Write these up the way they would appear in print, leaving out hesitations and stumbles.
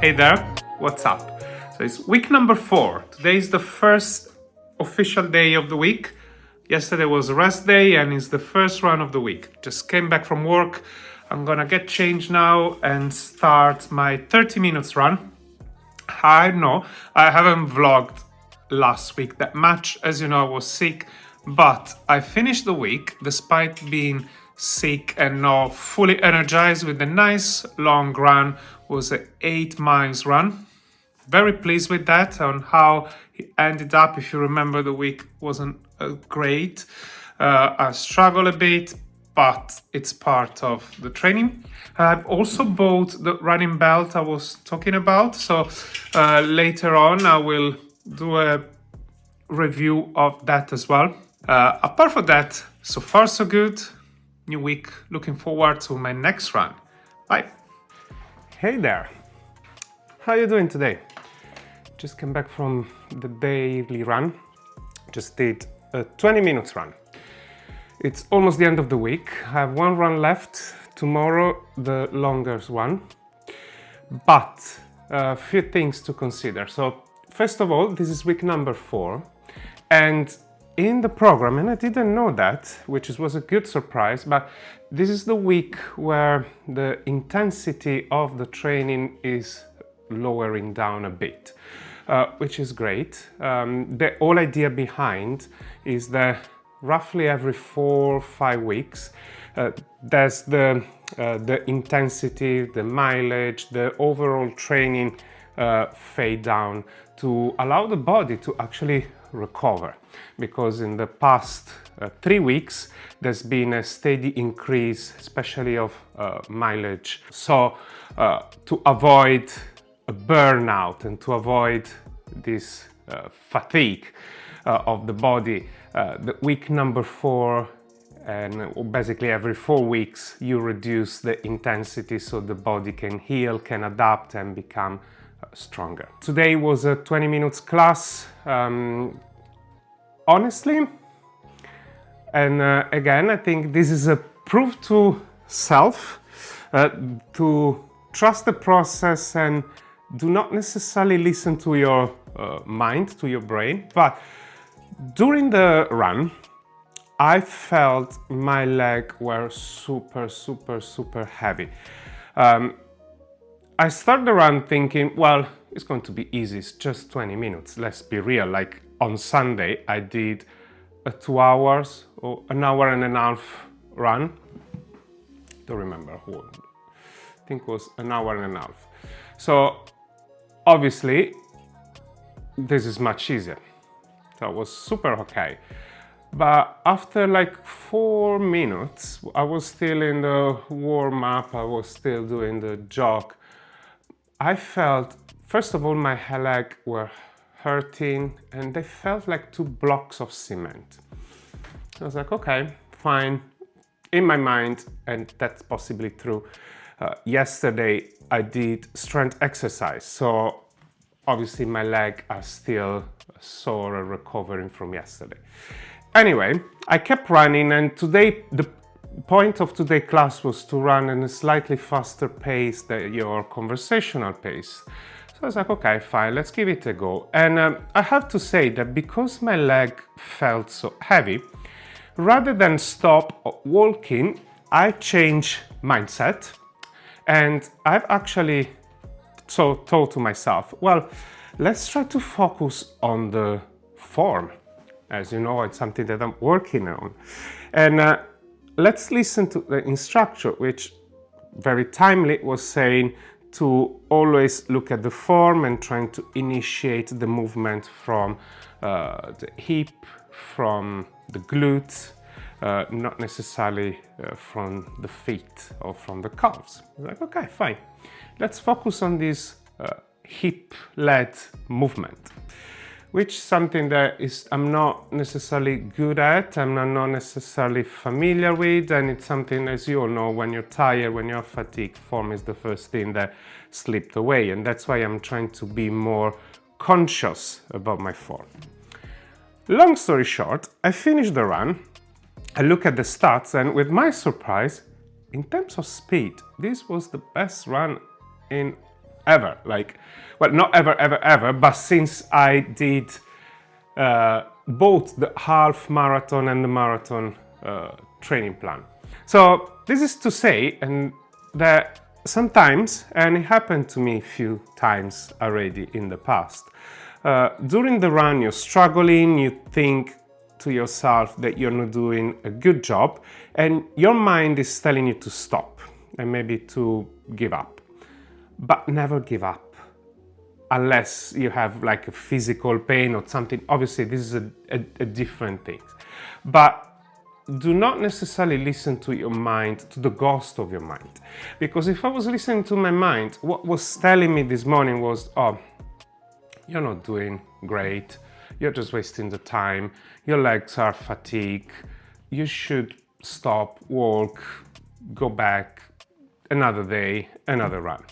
Hey there, what's up? So it's week number 4. Today is the first official day of the week. Yesterday was a rest day and it's the first run of the week. Just came back from work. I'm gonna get changed now and start my 30 minutes run. I know I haven't vlogged last week that much. As you know, I was sick, but I finished the week despite being sick and now fully energized with a nice long run. It was an 8 miles run. Very pleased with that on how it ended up. If you remember, the week wasn't great. I struggle a bit, but it's part of the training. I've also bought the running belt I was talking about. So later on, I will do a review of that as well. Apart from that, so far so good. New week. Looking forward to my next run. Bye. Hey there. How are you doing today? Just came back from the daily run. Just did a 20 minutes run. It's almost the end of the week. I have one run left. Tomorrow, the longest one. But a few things to consider. So first of all, this is week number 4. And in the program, and I didn't know that, which was a good surprise, but this is the week where the intensity of the training is lowering down a bit, which is great. The whole idea behind is that roughly every 4 or 5 weeks, there's the intensity, the mileage, the overall training fade down to allow the body to actually recover, because in the past 3 weeks there's been a steady increase, especially of mileage. So to avoid a burnout and to avoid this fatigue of the body, the week number 4 and basically every 4 weeks you reduce the intensity so the body can heal, can adapt and become stronger. Today was a 20 minutes class. Honestly, and again, I think this is a proof to self, to trust the process and do not necessarily listen to your mind, to your brain. But during the run, I felt my legs were super heavy. I started the run thinking, well, it's going to be easy, it's just 20 minutes, let's be real. Like on Sunday, I did a 2 hours or an hour and a half run. Don't remember, I think it was an hour and a half. So obviously, this is much easier. So it was super okay. But after like 4 minutes, I was still in the warm up, I was still doing the jog. I felt, first of all, my legs were hurting and they felt like 2 blocks of cement. I was like, okay, fine. In my mind, and that's possibly true, yesterday I did strength exercise. So obviously my legs are still sore and recovering from yesterday. Anyway, I kept running, and today the point of today's class was to run in a slightly faster pace than your conversational pace. So I was like, okay, fine, let's give it a go. And I have to say that because my leg felt so heavy, rather than stop walking, I changed mindset. And I've actually thought to myself, well, let's try to focus on the form. As you know, it's something that I'm working on. And let's listen to the instructor, which very timely was saying to always look at the form and trying to initiate the movement from the hip, from the glutes, not necessarily from the feet or from the calves. I was like, okay, fine. Let's focus on this hip-led movement, which is something that I'm not necessarily good at, I'm not necessarily familiar with, and it's something, as you all know, when you're tired, when you're fatigued, form is the first thing that slipped away, and that's why I'm trying to be more conscious about my form. Long story short, I finished the run, I look at the stats, and with my surprise, in terms of speed, this was the best run in ever. Like, well, not ever, ever, ever, but since I did both the half marathon and the marathon training plan. So this is to say, and that sometimes, and it happened to me a few times already in the past, during the run you're struggling, you think to yourself that you're not doing a good job, and your mind is telling you to stop and maybe to give up. But never give up unless you have like a physical pain or something. Obviously this is a different thing, but do not necessarily listen to your mind, to the ghost of your mind. Because if I was listening to my mind, what was telling me this morning was, oh, you're not doing great, you're just wasting the time, your legs are fatigued, you should stop, walk, go back, another day, another run.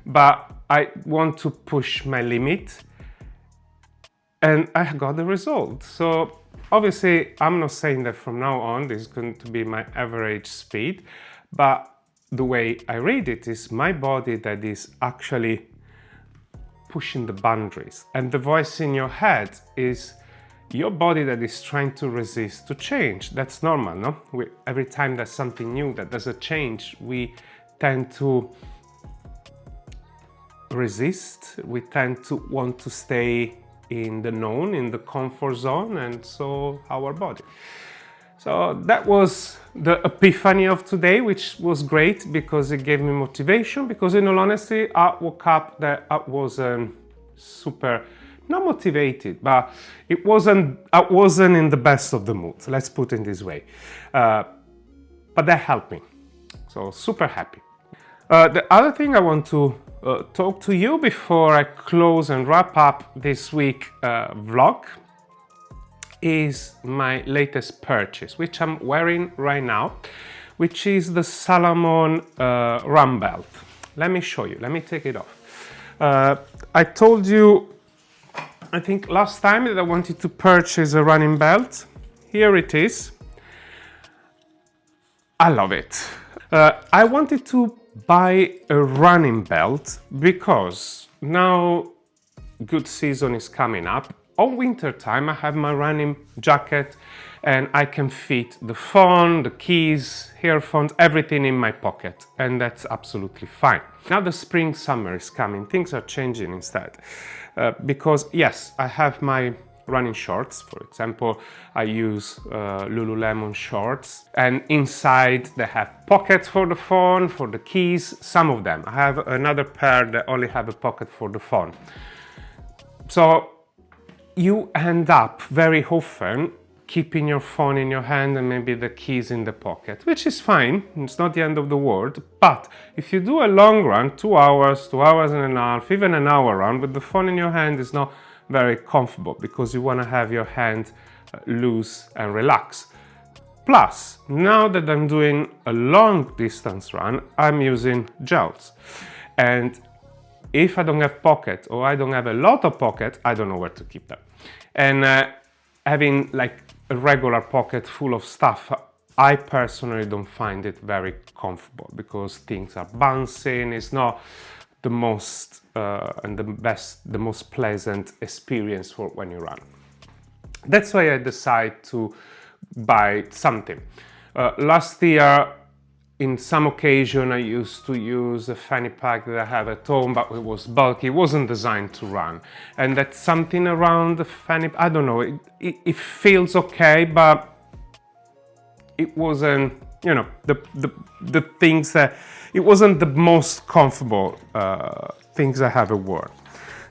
But I want to push my limit, and I got the result. So obviously, I'm not saying that from now on this is going to be my average speed, but the way I read it is my body that is actually pushing the boundaries. And the voice in your head is your body that is trying to resist to change. That's normal, no? Every time there's something new that does a change, we tend to resist. We tend to want to stay in the known, in the comfort zone, and so our body. So that was the epiphany of today, which was great because it gave me motivation, because in all honesty, I woke up that I wasn't super, not motivated, but I wasn't in the best of the moods, let's put it this way. But that helped me, so super happy. The other thing I want to talk to you before I close and wrap up this week vlog is my latest purchase, which I'm wearing right now, which is the Salomon run belt. Let me show you, let me take it off. I told you, I think last time, that I wanted to purchase a running belt. Here it is. I love it. I wanted to buy a running belt because now good season is coming up. On winter time I have my running jacket and I can fit the phone, the keys, earphones, everything in my pocket, and that's absolutely fine. Now the spring summer is coming, things are changing instead, because yes, I have my running shorts. For example, I use Lululemon shorts, and inside they have pockets for the phone, for the keys, some of them. I have another pair that only have a pocket for the phone. So you end up very often keeping your phone in your hand and maybe the keys in the pocket, which is fine, it's not the end of the world. But if you do a long run, 2 hours, 2 hours and a half, even an hour run with the phone in your hand is not very comfortable, because you want to have your hand loose and relax. Plus, now that I'm doing a long distance run, I'm using gels, and if I don't have pocket or I don't have a lot of pocket, I don't know where to keep them. And having like a regular pocket full of stuff, I personally don't find it very comfortable, because things are bouncing. It's not the most and the most pleasant experience for when you run. That's why I decided to buy something. Last year, in some occasion, I used to use a fanny pack that I have at home, but it was bulky, it wasn't designed to run. And that's something around the fanny, I don't know, it feels okay, but it wasn't, you know, the things that, it wasn't the most comfortable things I have worn.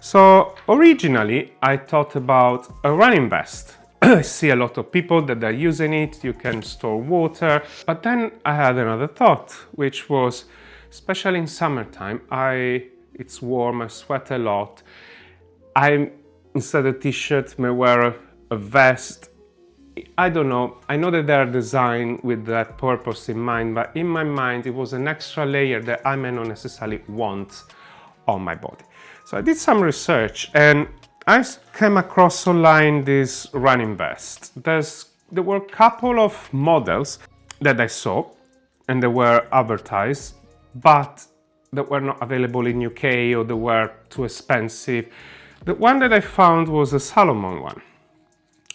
So originally I thought about a running vest. I see a lot of people that are using it, you can store water. But then I had another thought, which was, especially in summertime, it's warm, I sweat a lot. I, instead of t-shirt, may wear a vest. I don't know, I know that they are designed with that purpose in mind, but in my mind it was an extra layer that I may not necessarily want on my body. So I did some research and I came across online this running vest. There were a couple of models that I saw and they were advertised, but that were not available in UK or they were too expensive. The one that I found was a Salomon one.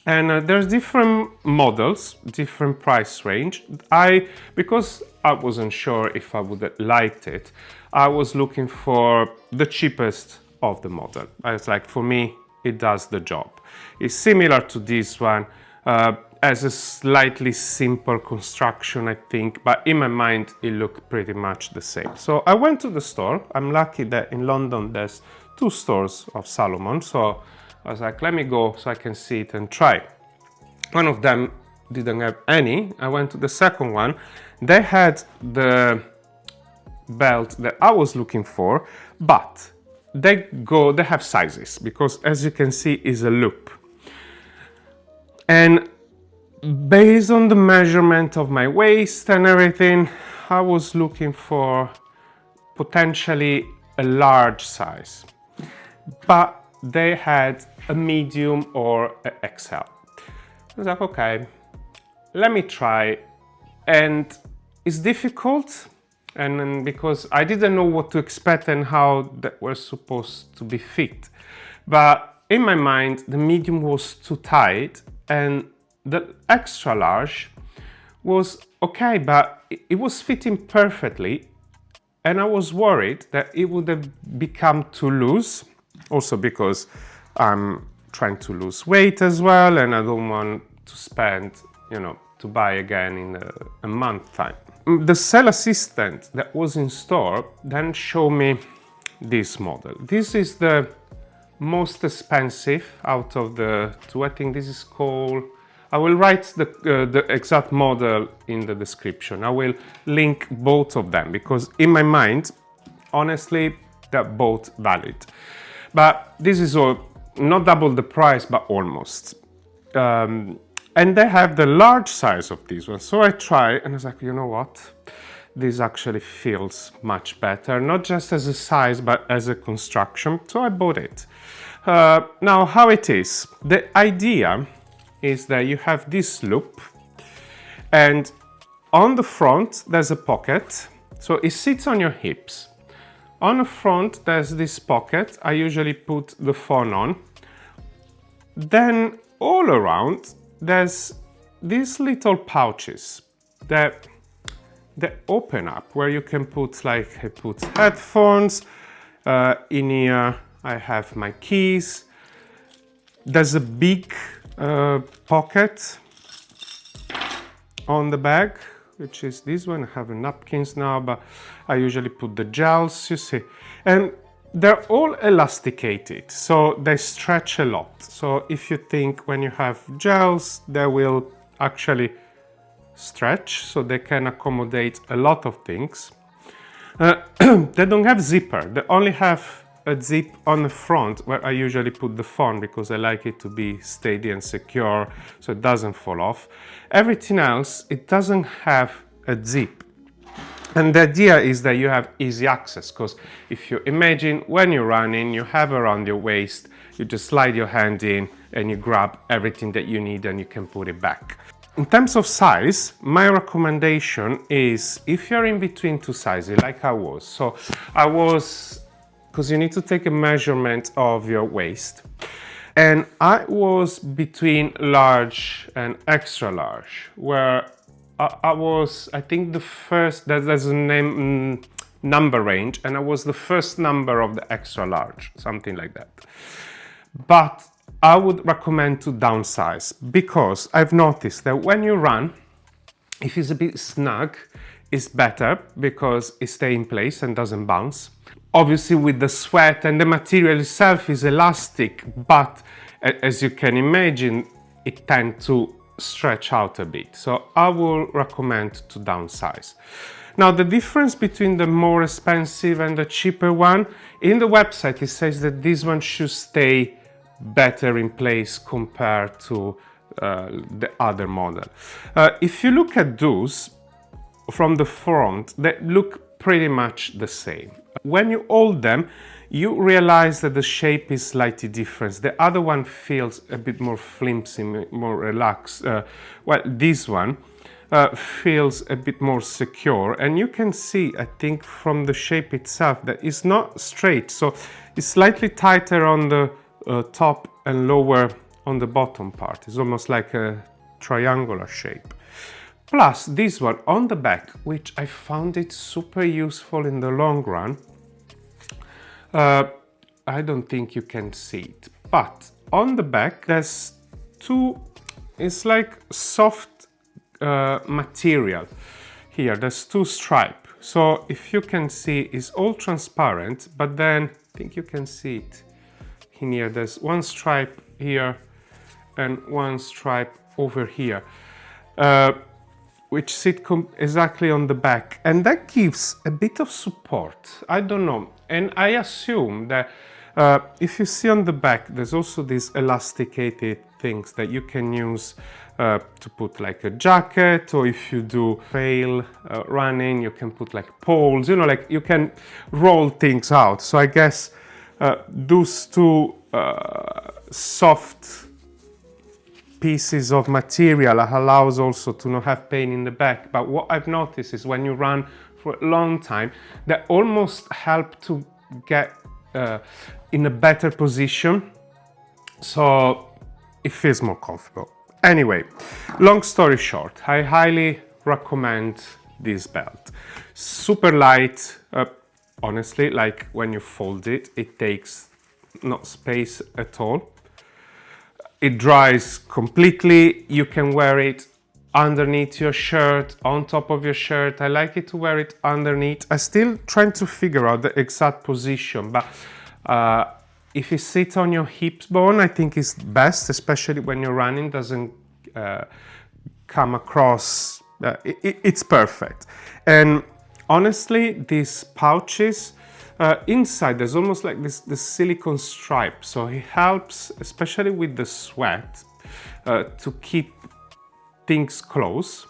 And there's different models, different price range. Because I wasn't sure if I would have liked it, I was looking for the cheapest of the model. I was like, for me, it does the job. It's similar to this one, as a slightly simple construction, I think, but in my mind, it looked pretty much the same. So I went to the store. I'm lucky that in London, there's 2 stores of Salomon. So I was like, let me go so I can see it and try. One of them didn't have any. I went to the second one. They had the belt that I was looking for, but they have sizes, because as you can see is a loop. And based on the measurement of my waist and everything, I was looking for potentially a large size, but they had a medium or an XL. I was like, okay, let me try. And it's difficult, and because I didn't know what to expect and how that was supposed to be fit. But in my mind, the medium was too tight and the extra large was okay, but it was fitting perfectly. And I was worried that it would have become too loose, also because I'm trying to lose weight as well, and I don't want to spend, to buy again in a month time. The sales assistant that was in store then showed me this model. This is the most expensive out of the 2. I think this is called, I will write the exact model in the description. I will link both of them because in my mind, honestly, they're both valid. But this is all, not double the price, but almost. And they have the large size of this one. So I tried and I was like, you know what? This actually feels much better, not just as a size, but as a construction. So I bought it. Now, how it is? The idea is that you have this loop and on the front, there's a pocket. So it sits on your hips. On the front, there's this pocket. I usually put the phone on. Then all around, there's these little pouches that open up where you can put, like, I put headphones. In here, I have my keys. There's a big pocket on the bag, which is this one. I have napkins now, but I usually put the gels, you see. And they're all elasticated, so they stretch a lot. So if you think when you have gels, they will actually stretch, so they can accommodate a lot of things. They don't have zipper. They only have a zip on the front where I usually put the phone because I like it to be steady and secure so it doesn't fall off. Everything else, it doesn't have a zip. And the idea is that you have easy access, because if you imagine when you're running, you have around your waist, you just slide your hand in and you grab everything that you need and you can put it back. In terms of size, my recommendation is if you're in between 2 sizes, like I was. So I was, because you need to take a measurement of your waist. And I was between large and extra large, where I was, I think the first, there's a number range, and I was the first number of the extra large, something like that. But I would recommend to downsize because I've noticed that when you run, if it's a bit snug, it's better because it stays in place and doesn't bounce. Obviously with the sweat and the material itself is elastic, but as you can imagine, it tends to stretch out a bit. So I will recommend to downsize. Now the difference between the more expensive and the cheaper one, in the website it says that this one should stay better in place compared to the other model. If you look at those from the front, they look pretty much the same. When you hold them, you realize that the shape is slightly different. The other one feels a bit more flimsy, more relaxed. Well, this one, feels a bit more secure, and you can see, I think, from the shape itself that it's not straight, so it's slightly tighter on the top and lower on the bottom part. It's almost like a triangular shape. Plus this one on the back, which I found it super useful in the long run. I don't think you can see it, but on the back there's two, it's like soft material here. There's two stripes, so if you can see, it's all transparent, but then I think you can see it in here. There's one stripe here and one stripe over here, which sit exactly on the back, and that gives a bit of support. I don't know, and I assume that if you see on the back, there's also these elasticated things that you can use to put like a jacket, or if you do trail running, you can put like poles, you know, like you can roll things out. So I guess those two soft pieces of material allows also to not have pain in the back. But what I've noticed is when you run for a long time, they almost help to get in a better position, so it feels more comfortable. Anyway, long story short, I highly recommend this belt. Super light, honestly, like when you fold it, it takes not space at all. It dries completely. You can wear it underneath your shirt, on top of your shirt. I like it to wear it underneath. I'm still trying to figure out the exact position, but if you sit on your hip bone, I think it's best, especially when you're running, doesn't come across. It's perfect. And honestly, these pouches, inside there's almost like this silicone stripe, so it helps, especially with the sweat, to keep things close.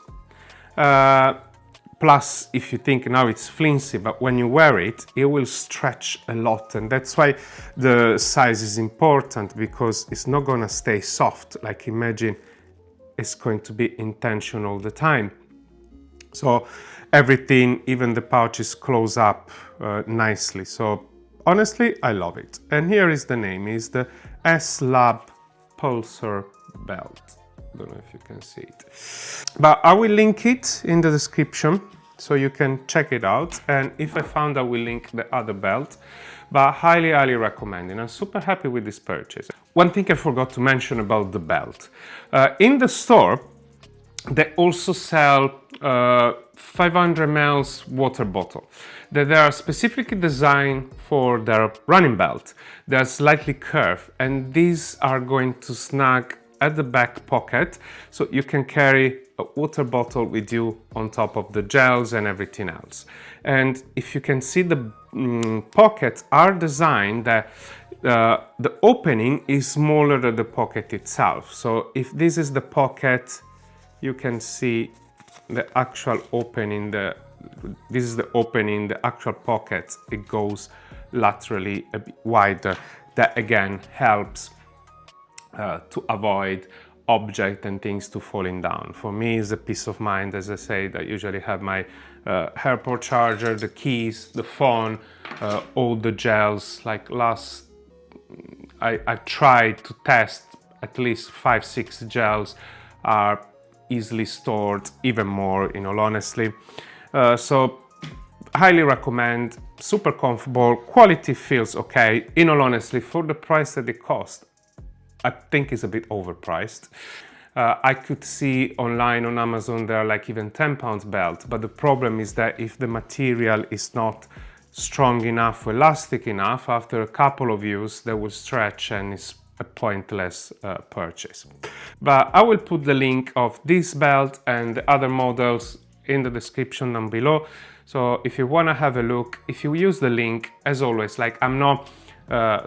Plus, if you think now it's flimsy, but when you wear it, it will stretch a lot, and that's why the size is important, because it's not gonna stay soft. Like, imagine it's going to be in tension all the time. So everything, even the pouches, close up nicely. So honestly, I love it. And here is the name, is the S-Lab Pulsar belt. Don't know if you can see it, but I will link it in the description so you can check it out. And if I found, I will link the other belt, but highly recommend it. I'm super happy with this purchase. One thing I forgot to mention about the belt, in the store they also sell 500 ml water bottle that they are specifically designed for their running belt. They're slightly curved, and these are going to snag at the back pocket, so you can carry a water bottle with you on top of the gels and everything else. And if you can see, the pockets are designed that the opening is smaller than the pocket itself. So if this is the pocket, you can see the actual opening. This is the opening, the actual pocket, it goes laterally a bit wider. That again helps to avoid objects and things to falling down. For me, it's a peace of mind. As I say, I usually have my airport charger, the keys, the phone, all the gels. Like I tried to test at least 5-6 gels are easily stored, even more, in all honesty. So highly recommend, super comfortable, quality feels okay. In all honesty, for the price that it cost, I think it's a bit overpriced. I could see online on Amazon there are like even £10 belt, but the problem is that if the material is not strong enough or elastic enough, after a couple of use they will stretch and it's a pointless purchase. But I will put the link of this belt and the other models in the description down below. So if you want to have a look, if you use the link, as always, like I'm not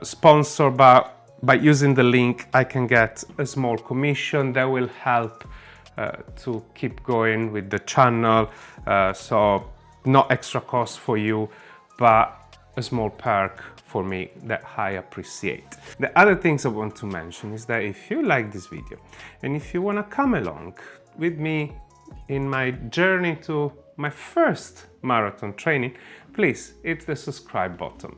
sponsored, but by using the link I can get a small commission that will help to keep going with the channel. So not extra cost for you, but a small perk for me that I appreciate. The other things I want to mention is that if you like this video and if you want to come along with me in my journey to my first marathon training, please hit the subscribe button.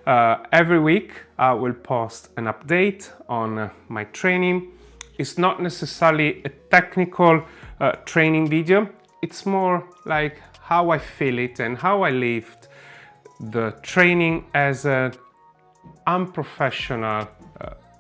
Every week I will post an update on my training. It's not necessarily a technical training video. It's more like how I feel it and how I lived the training as an unprofessional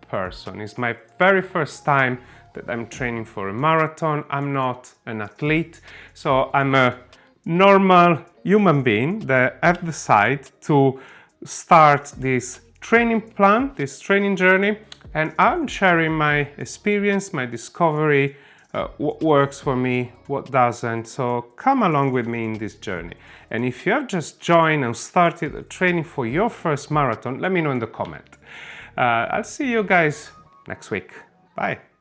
person. It's my very first time that I'm training for a marathon. I'm not an athlete, so I'm a normal human being that I've decided to start this training plan, this training journey, and I'm sharing my experience, my discovery, what works for me, what doesn't. So come along with me in this journey. And if you have just joined and started training for your first marathon, let me know in the comment. I'll see you guys next week. Bye.